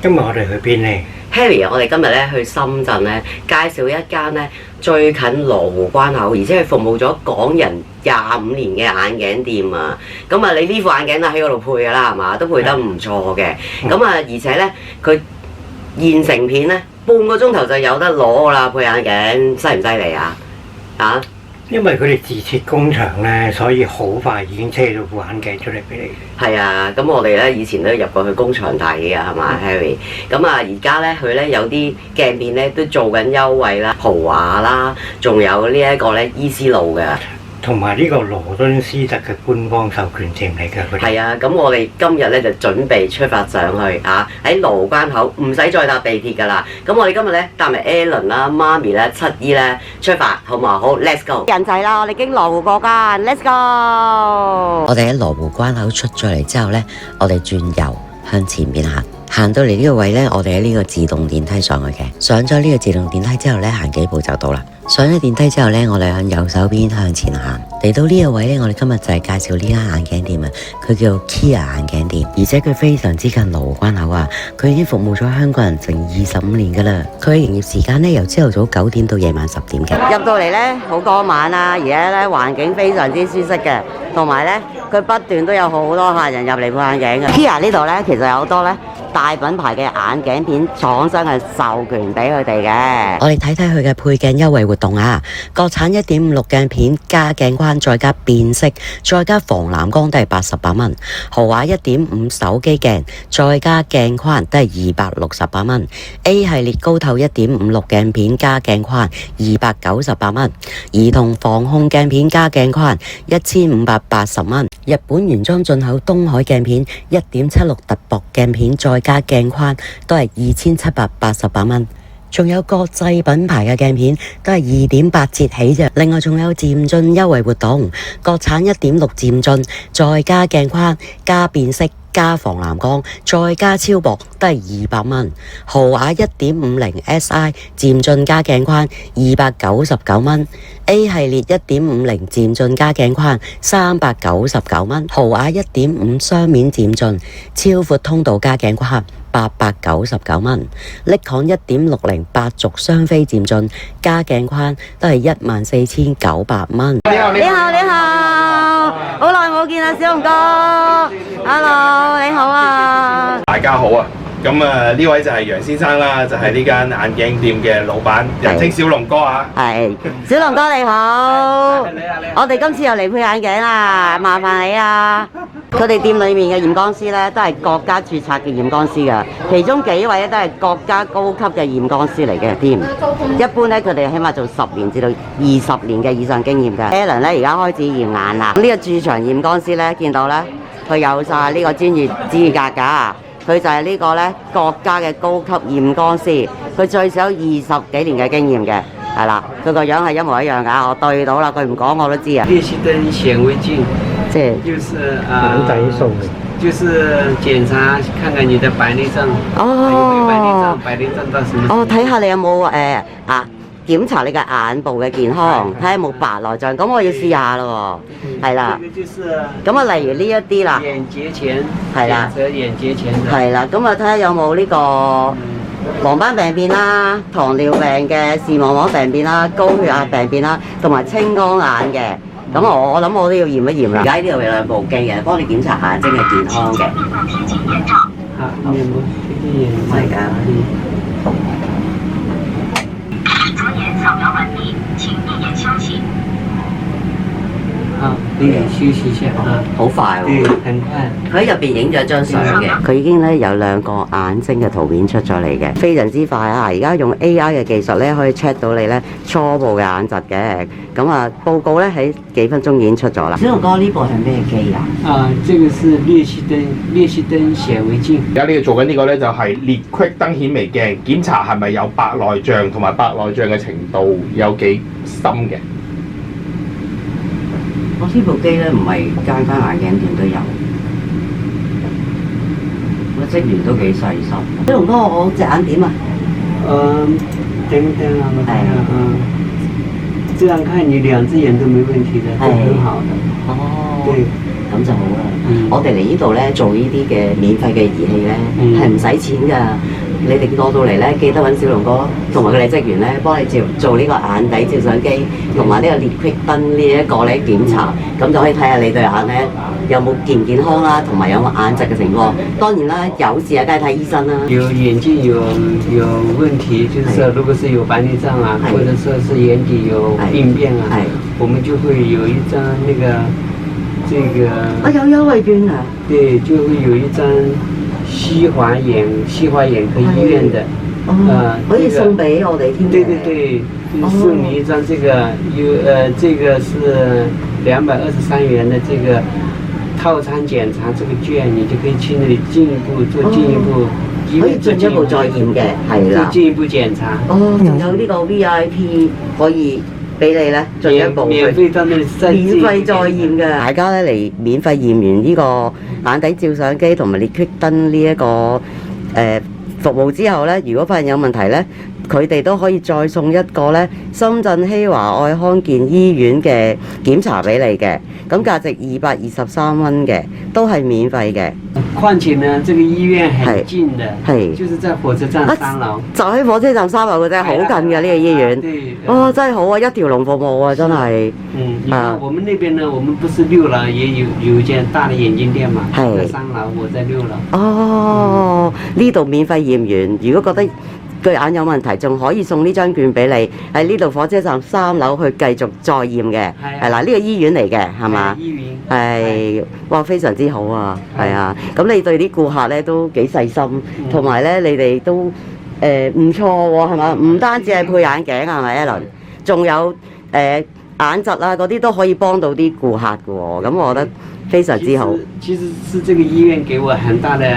今日我哋去邊呢？ Harry，我哋今日咧去深圳咧，介紹一間咧最近羅湖關口，而且係服務咗港人25年嘅眼鏡店啊！咁啊，你呢副眼鏡都喺嗰度配㗎啦，係嘛？都配得唔錯嘅。咁啊，而且咧佢現成片咧半個鐘頭就有得攞㗎啦，配眼鏡犀唔犀利啊？啊！因為佢哋自設工場咧，所以好快已經車到副眼鏡出嚟俾你。係啊，咁我哋咧以前都入過去工場睇嘅，係嘛 Harry？咁啊，而家咧佢咧有啲鏡片咧都做緊優惠啦、豪華啦，仲有呢一個咧伊思路嘅。同埋呢個羅敦斯特嘅官方授權證嚟㗎，佢哋。係啊，咁我哋今日咧就準備出發上去啊！喺羅湖關口唔使再搭地鐵㗎啦。咁我哋今日咧搭埋 Alan 啦、媽咪咧、七姨咧出發，好唔好？好 ，Let's go！ 人齊啦，我哋經羅湖過關 ，Let's go！我哋喺羅湖關口出咗嚟之後咧，我哋轉右向前面行。行到嚟呢個位呢，我哋喺呢個自動電梯上去嘅。上咗呢個自動電梯之後呢，行幾步就到啦。上咗電梯之後呢，我哋向右手邊向前行。嚟到呢個位呢，我哋今日就係介紹呢間眼鏡店啊。佢叫 Kia 眼鏡店，而且佢非常之近羅湖關口啊。佢已經服務咗香港人成25年噶啦。佢嘅營業時間呢，由朝頭早9點到夜晚10點嘅。入到嚟呢，好多晚啦，而且呢環境非常之舒適嘅，同埋呢，佢不斷都有好多客人入嚟配眼鏡嘅。Kia 呢度呢，其實有好多呢。大品牌嘅眼鏡片廠商係授權俾佢哋嘅。我哋睇睇佢嘅配鏡優惠活動啊！國產1.56鏡片加鏡框，再加變色，再加防藍光都係88蚊。豪華1.5手機鏡，再加鏡框都係268蚊。A 系列高透1.56鏡片加鏡框298蚊。兒童防控鏡片加鏡框1580蚊。日本原裝進口東海鏡片1.76特薄鏡片再加鏡框都係2788蚊，仲有國際品牌嘅鏡片都係2.8折起啫。另外仲有漸進優惠活動，國產1.6漸進再加鏡框加變色加防藍光再加超薄都係200蚊。豪華1.50 SI 漸進加鏡框299蚊。A 系列1.50漸進加鏡框399蚊。豪華1.5雙面漸進超闊通道加鏡框899蚊。Nikon 1.60 八軸雙飛漸進加鏡框都係14900蚊。你好，你好，你好，好耐冇見啦，小龍哥。Hello， 你好啊！大家好啊！咁呢位就係楊先生啦，就係呢間眼鏡店嘅老闆，人稱小龍哥啊！係，小龍哥你好！我哋今次又嚟配眼鏡啦，麻煩你啊！佢哋店裏面嘅驗光師咧，都係國家註冊嘅驗光師㗎，其中幾位咧都係國家高級嘅驗光師嚟嘅添。一般咧，佢哋起碼做10年至到20年嘅以上經驗嘅。Alan 咧而家開始驗眼啦。呢個駐場驗光師咧，見到咧，佢有晒呢個專業資格㗎。佢就係呢個咧國家嘅高級驗光師，佢最少有20幾年嘅經驗嘅，係啦，佢個樣係一模一樣㗎，我對到啦，佢唔講我都知啊。裂隙燈顯微鏡，即係就是眼仔數就是檢查看看你的白內障，有冇白內障，白內障到什麼？哦，睇下你有冇檢查你嘅眼部嘅健康，睇下有冇白內障，咁我要試下咯喎，係啦。咁啊，例如呢一啲啦，眼睫前，係啦，檢測眼睫前嘅，係啦，咁啊睇下有冇呢個黃斑病變啦、糖尿病嘅視網膜病變啦、高血壓病變啦，同埋青光眼嘅。咁我諗我都要驗一驗啦。而家呢度有兩部機嘅，幫你檢查眼睛嘅健康嘅。啊，面膜，係㗎。左眼扫描完毕，请闭眼休息。好，闭眼休息一下啊。好快喎！對，很快。佢喺入邊影咗張相嘅，佢已經咧有2個眼睛嘅圖片出咗嚟嘅，非常之快啊！而家用 AI 嘅技術咧，可以 check 到你咧初步嘅眼疾嘅。咁啊，報告咧喺幾分鐘已經出咗啦。小龍哥，呢部係咩機啊？這個是裂隙燈顯微鏡。而家呢個做緊呢個咧就係裂隙燈顯微鏡，檢查係咪有白內障同埋白內障嘅程度有幾深嘅。我呢部機咧唔係間眼鏡店都有，個職員都幾細心。小龍哥，我隻眼點啊？等啊，我睇下這樣看你2隻眼都沒問題的，都很好的。哦，對，咁就好啦。我哋嚟呢度咧做呢啲嘅免費嘅儀器咧係唔使錢㗎。你哋過到嚟咧，記得揾小龍哥同埋佢哋職員咧，幫你做呢個眼底照相機同埋呢個裂隙燈呢一個咧檢查，咁就可以睇下你對眼咧有冇健唔健康啦，同埋有冇眼疾嘅情況。當然啦，有事啊，梗係睇醫生啦。有眼睛有问题，就是说如果是有白内障啊，或者说是眼底有病变啊，我们就会有一张那个这个有優惠券啊！对，就会有一张西华眼科医院的，可以送俾我哋添。对对对，送你一张这个这个是223元的这个套餐檢查這個券，你就可以去那裡進一步做進一步。可以進一步再驗嘅，係啦。進一步檢查。哦，仲有呢個 VIP 可以俾你咧，進一步免費再驗嘅。大家咧嚟免費驗完呢個眼底照相機同埋裂隙燈呢一個服務之後咧，如果發現有問題咧，佢哋都可以再送一個咧深圳希華愛康健醫院嘅檢查俾你嘅，咁價值223蚊嘅，都係免費嘅。況且呢，這個醫院很近的，就是在火車站3樓，就喺火車站3樓嘅啫，好近嘅呢個醫院。哦，真係好啊，一條龍服務啊，真係。我們那邊呢，我們不是6樓也有一間大的眼鏡店嘛，在3樓，我在6樓。哦，呢度免費驗完，如果覺得對眼有問題，仲可以送呢張券俾你，喺呢度火車站3樓去繼續再驗嘅，係啦，呢個醫院嚟嘅，係嘛？醫院係，哇，非常之好啊，係啊，咁你對啲顧客咧都幾細心，同埋咧你哋都唔錯喎，係嘛？唔單止係配眼鏡係咪Alan？仲有眼疾啊嗰啲都可以幫到啲顧客嘅喎，咁我覺得非常之好。其實是這個醫院給我很大的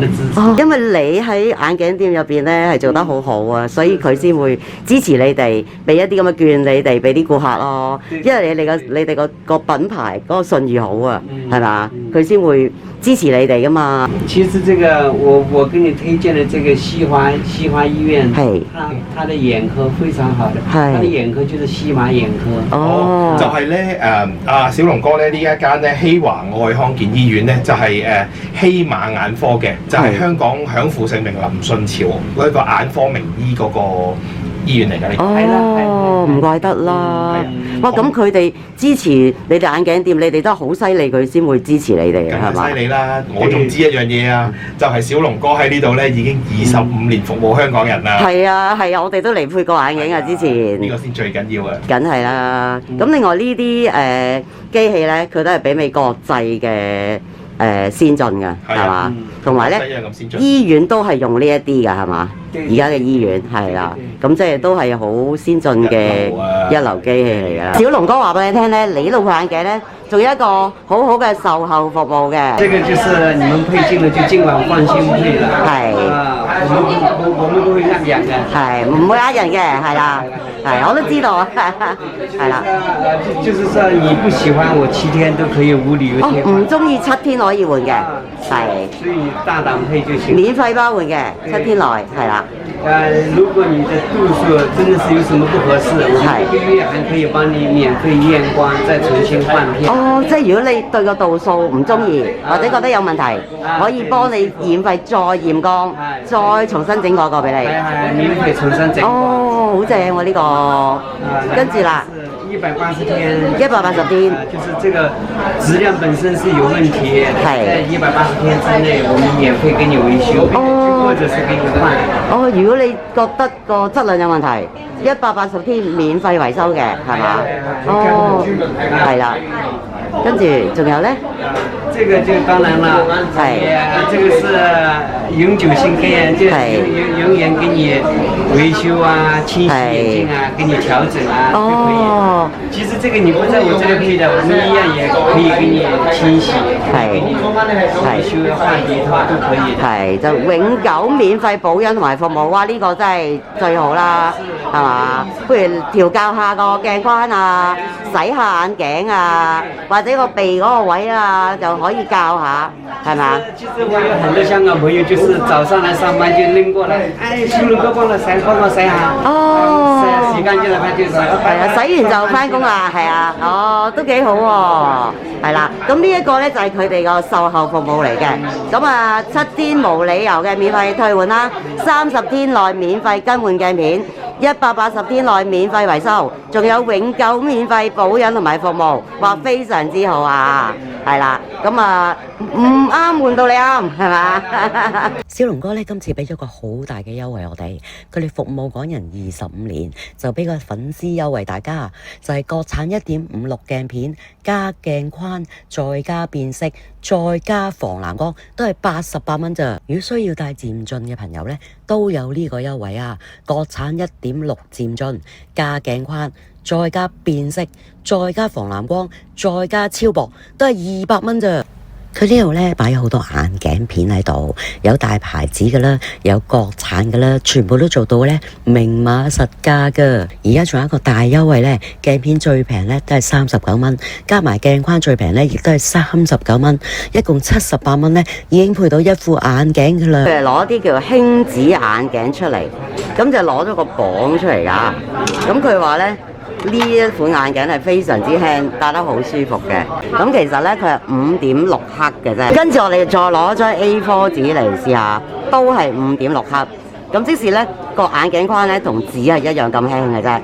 支持。因為你喺眼鏡店入邊咧係做得好好啊，所以佢先會支持你哋，俾一啲咁嘅券你哋俾啲顧客咯。因為你哋個品牌嗰個信譽好啊，係嘛？佢先會支持你哋噶嘛。其實這個我給你推薦的這個西華醫院，它的眼科非常好的，它的眼科就是西華眼科。哦，就係咧小龍哥咧呢一間咧希華愛康健醫院咧就係希瑪眼科嘅，就係香港享負盛名林順潮嗰一個眼科名醫嗰個醫院嚟㗎。哦，唔怪得啦。哇，咁佢哋支持你哋眼鏡店，你哋都好犀利，佢先會支持你哋嘅，係嘛？犀利啦！我仲知一樣嘢啊，就係小龍哥喺呢度咧已經25年服務香港人啦。係啊，我哋都嚟配過眼鏡啊，之前。呢個先最緊要啊！梗係啦。咁另外呢啲機器咧，佢都係媲美國際嘅先進嘅，係嘛？同埋咧，醫院都係用呢一啲㗎，係嘛？而家嘅醫院係啦，咁即係都係好先進嘅一流機器嚟㗎。小龍哥話俾你聽咧，你呢度配眼鏡咧，仲有一個好好嘅售後服務嘅。這個就是你們配進了就盡管放心配啦。係。我們不會呃人嘅。係，唔會呃人嘅，係啦。係，我都知道啊。係啦。就是說你不喜歡，我7天都可以無理由退換。唔中意7天可以換嘅，係。所以大膽配就行。免費包換嘅，7天內係啦。如果你的度數真的是有什麼不合適，我們1個月還可以幫你免費驗光，再重新換片。哦，即係如果你對個度數唔中意，或者覺得有問題，可以幫你免費再驗光，再重新整嗰個俾你。係免費重新整。哦，好正喎呢個。跟住啦。180天，180天，就是這個質量本身是有問題，在180天之內，我們免費給你維修，或者是給你換。哦，如果你覺得個質量有問題，180天免費維修嘅，係嘛？哦，係啦，跟住仲有咧？這個就當然了，這個是永久性嘅，就是永遠給你維修啊、清洗眼鏡啊、給你調整啊，都可以。其實這個你不在我這裡配的，我們醫院也可以給你清洗，給你維修換皮套都可以。係就永久免費保養同埋服務，哇！呢個真係最好啦，係嘛？不如調校下個鏡框啊，洗下眼鏡啊，或者個鼻嗰個位啊，就可以教下，係嘛？其實我有很多香港朋友，就是早上來上班就拎過來，小龍哥幫我洗下。哦。洗乾淨了，他就洗。係啊，洗完就翻工啦，係啊，哦，都幾好喎。係啦，咁呢一個咧就係佢哋個售後服務嚟嘅。咁啊，7天無理由嘅免費退換啦，30天內免費更換鏡片，180天內免費維修，仲有永久免費保養同埋服務，話非常之好啊！係啦，咁啊唔啱換到你啱，係嘛？小龍哥咧今次俾咗個好大嘅優惠我哋，佢哋服務港人25年，就俾個粉絲優惠大家，就係國產1.56鏡片加鏡框，再加變色，再加防藍光，都係88蚊咋。如果需要帶漸進嘅朋友咧，都有呢個優惠啊！國產1.6漸進加鏡框，再加變色，再加防藍光，再加超薄，都係200蚊咋。佢呢度咧擺咗好多眼鏡片喺度，有大牌子嘅啦，有國產嘅啦，全部都做到咧明碼實價噶。而家仲有一個大優惠咧，鏡片最平咧都係39蚊，加埋鏡框最平咧亦都係39蚊，一共78蚊咧已經配到一副眼鏡噶啦。佢係攞啲叫做輕子眼鏡出嚟，咁就攞咗個磅出嚟噶。咁佢話咧，呢一款眼鏡係非常之輕，戴得好舒服嘅。咁其實咧佢係5.6克嘅啫。跟住我哋再攞張 A4 紙嚟試下，都係5.6克。咁即使咧個眼鏡框咧同紙係一樣咁輕嘅啫。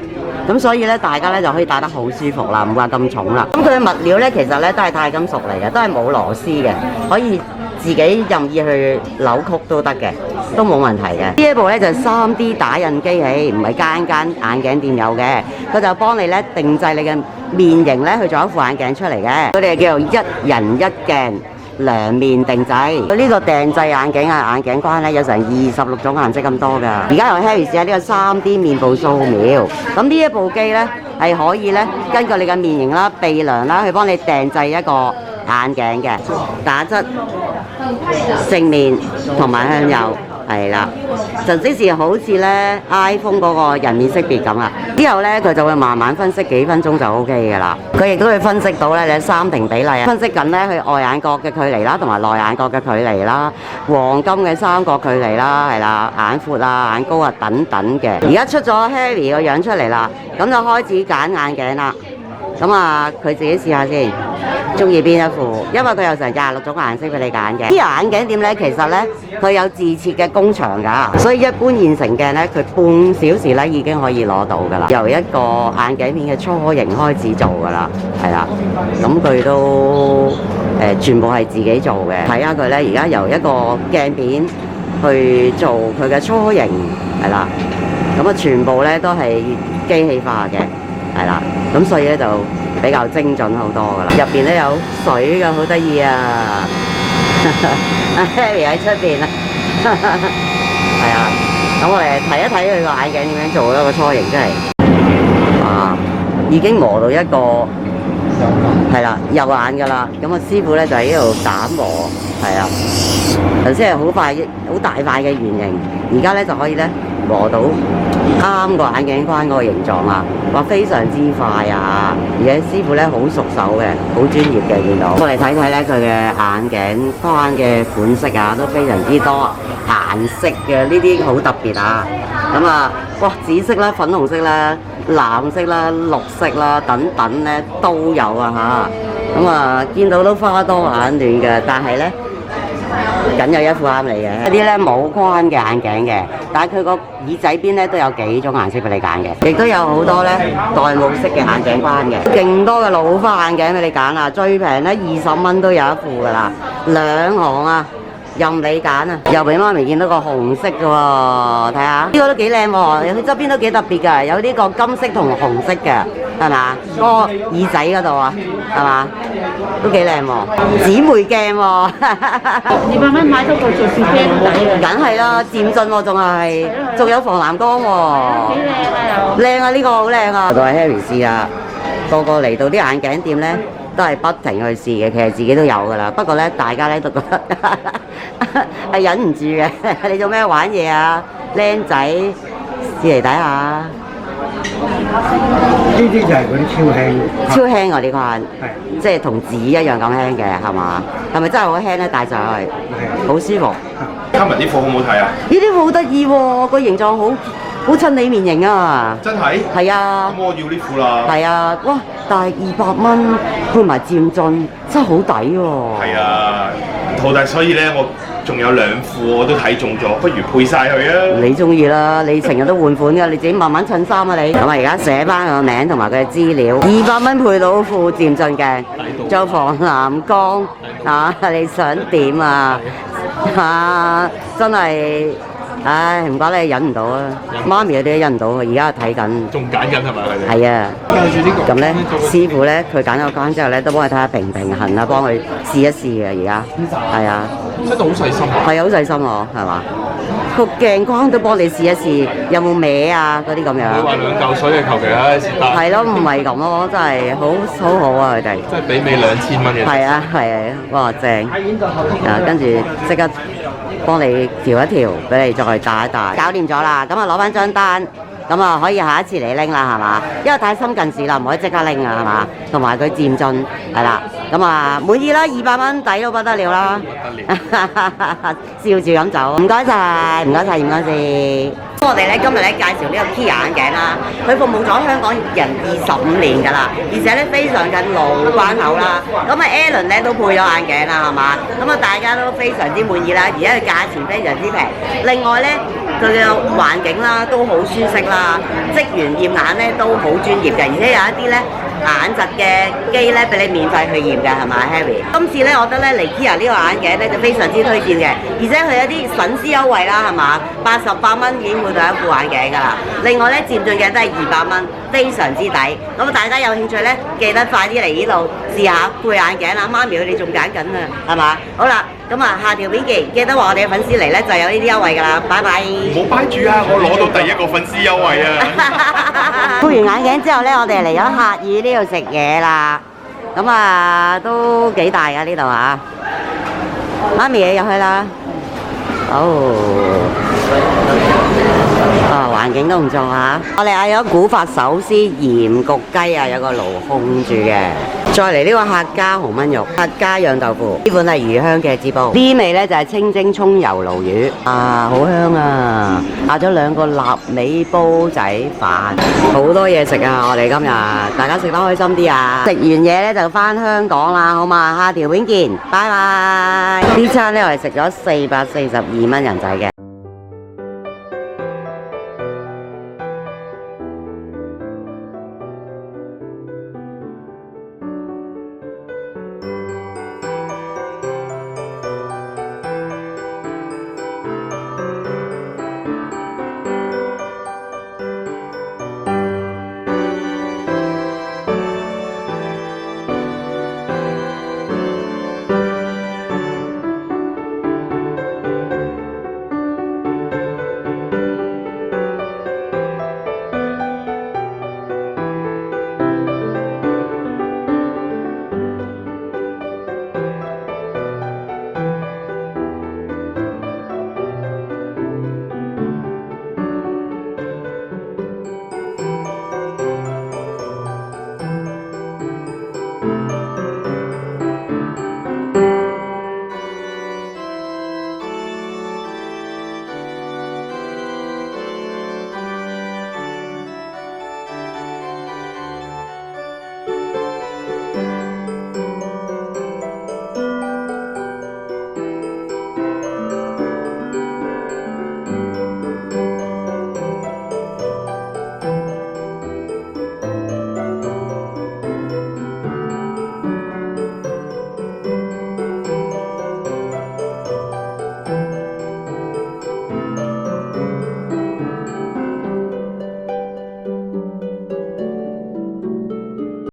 咁所以咧大家咧就可以戴得好舒服啦，唔話咁重啦。咁佢嘅物料咧其實咧都係鈦金屬嚟嘅，都係冇螺絲嘅，可以自己任意去扭曲都得嘅，都冇問題嘅。呢一部咧就係 3D 打印機器，唔係間眼鏡店有嘅，佢就幫你咧定製你嘅面型咧去做一副眼鏡出嚟嘅。佢哋叫做一人一鏡兩面定製。佢呢個定製眼鏡啊，眼鏡框咧有成26種顏色咁多㗎。而家由 Harry 試下呢個 3D 面部掃描，咁呢一部機咧係可以咧根據你嘅面型啦、鼻梁啦，去幫你定製一個眼鏡嘅打側、正面同埋向右，係啦，就即是好似咧 iPhone 嗰個人面識別咁啦。之後咧佢就會慢慢分析幾分鐘就 OK 嘅啦。佢亦都會分析到咧你三庭比例啊，分析緊咧佢外眼角嘅距離啦，同埋內眼角嘅距離啦，黃金嘅三角距離啦，係啦，眼闊啊、眼高啊等等嘅。而家出咗 Harry 個樣出嚟啦，咁就開始揀眼鏡啦。咁啊，佢自己試下先，中意邊一副？因為佢有成26種顏色俾你揀嘅。啲眼鏡店咧，其實咧佢有自設嘅工場㗎，所以一般現成鏡咧，佢半小時咧已經可以攞到㗎啦。由一個眼鏡片嘅初型開始做㗎啦，係啦。咁佢都全部係自己做嘅。睇下佢咧，而家由一個鏡片去做佢嘅初型，係啦。咁啊，全部咧都係機器化嘅。係啦，咁所以咧就比較精準好多噶啦。入邊咧有水㗎，好得意啊！阿 Harry 喺出邊啊，係啊。咁我哋睇一睇佢個眼鏡點樣做一個初型，真係啊，已經磨到一個係啦右眼噶啦。咁個師傅咧就喺呢度打磨，係啊。頭先係好快好大塊嘅圓形，而家咧就可以咧磨到啱個眼鏡框嗰個形狀啦，話非常之快啊！而且師傅咧好熟手嘅，好專業嘅，見到。我哋睇睇咧佢嘅眼鏡框嘅款式啊，都非常之多顏色嘅，呢啲好特別啊！咁啊，哇，紫色啦、粉紅色啦、藍色啦、綠色啦等等咧都有啊嚇！咁啊，見到都花多眼亂嘅，但係咧，僅有一副啱你嘅，一啲咧冇框嘅眼鏡嘅，但係佢個耳仔邊咧都有幾種顏色俾你揀嘅，亦都有好多咧玳瑁式嘅眼鏡框嘅，勁多嘅老花眼鏡俾你揀啊！最平咧20蚊都有一副噶啦，2行啊，任你揀啊！又俾媽咪見到個紅色嘅喎，睇下呢個都幾靚喎，佢側邊都幾特別㗎，有呢個金色同紅色嘅，係嘛？嗰個耳仔嗰度啊，係嘛？都幾靚喎，姊妹鏡喎，200蚊買到個做視鏡仔，梗係啦，漸進喎，仲有防藍光喎，幾靚啊又，靚啊，呢個好靚啊！我係 Harry 試啊，個嚟到啲眼鏡店咧都係不停去試嘅，其實自己都有噶啦，不過咧大家咧都覺得係忍唔住嘅，你做咩玩嘢啊，靚仔，試嚟睇下。呢啲就係嗰啲超輕，超輕啊！呢塊，即係同紙一樣咁輕嘅，係嘛？係咪真係好輕咧？戴上去，好舒服。今日啲貨好唔好睇啊？呢啲好得意喎，個形狀好好襯你面型啊！真係？係啊。咁我要呢副啦。係啊，哇！但係200蚊配埋漸進，真係好抵喎。係啊，徒弟，所以咧我仲有2副我都睇中咗，不如配晒佢啊！你中意啦，你成日都換款㗎，你自己慢慢襯衫啊你。咁啊，而家寫翻個名同埋佢嘅資料，200蚊配到副漸進鏡，做防藍光啊！你想點啊？真係〜唉，唔怪你忍唔到啊！媽咪嗰啲都忍唔到，而家睇緊，仲揀緊係咪佢哋？係啊，咁咧師傅咧，佢揀咗間之後咧，都幫佢睇下平唔平衡啊，幫佢試一試嘅而家，係啊，真係好細心啊！係啊，好細心喎，係嘛？個鏡光都幫你試一試，有冇歪啊嗰啲咁樣。你話2嚿水嘅求其啦，是但。係咯，唔係咁咯，真係好好啊佢哋。即係媲美2000蚊嘅。係啊係啊，哇正！啊，跟住即刻幫你調一調，俾你再戴一戴，搞掂咗啦。咁啊攞翻張單，咁啊可以下一次嚟拎啦，係嘛？因為太深近視啦，唔可以即刻拎啊，係嘛？同埋佢漸進係啦，咁啊滿意啦，200蚊抵到不得了啦，笑住咁走，唔該晒，唔該晒，唔該晒。我哋咧今日咧介紹呢個 Kia 眼鏡啦，佢服務咗香港人25年㗎啦，而且咧非常近路關口啦。咁啊 Alan 咧都配咗眼鏡啦，係嘛？咁啊大家都非常之滿意啦，而且佢價錢非常之平。另外咧佢嘅環境啦都好舒適啦，職員驗眼咧都好專業嘅，而且有一啲咧眼疾嘅機咧俾你免費去驗嘅，係咪 Harry？今次咧我覺得咧嚟 Kia 呢個眼鏡咧就非常之推薦嘅，而且佢有啲粉絲優惠啦，係嘛？88蚊已經會到一副眼鏡㗎啦。另外咧漸進鏡都係200蚊，非常之抵。咁大家有興趣咧，記得快啲嚟呢度試下配眼鏡啦。媽咪佢哋仲揀緊啊，係嘛？好啦，咁啊下條片記得話我哋嘅粉絲嚟咧就有呢啲優惠㗎啦。拜拜。唔好擺住啊！我攞到第1個粉絲優惠啊！配完眼鏡之後咧，我哋嚟咗客語呢度食嘢啦。咁啊都幾大㗎呢度啊！媽咪你入去啦。環境都唔錯嚇。我哋嗌咗古法手撕鹽焗雞啊，有個爐控住嘅。再嚟呢個客家紅燜肉、客家釀豆腐，呢款係魚香嘅滋煲。呢味咧就係清蒸葱油鱸魚，啊好香啊！嗌咗2個臘味煲仔飯，好多嘢食啊！我哋今日大家食得開心啲啊！食完嘢咧就翻香港啦，好嘛？下條片見，拜拜。呢餐咧我哋食咗442蚊人仔嘅。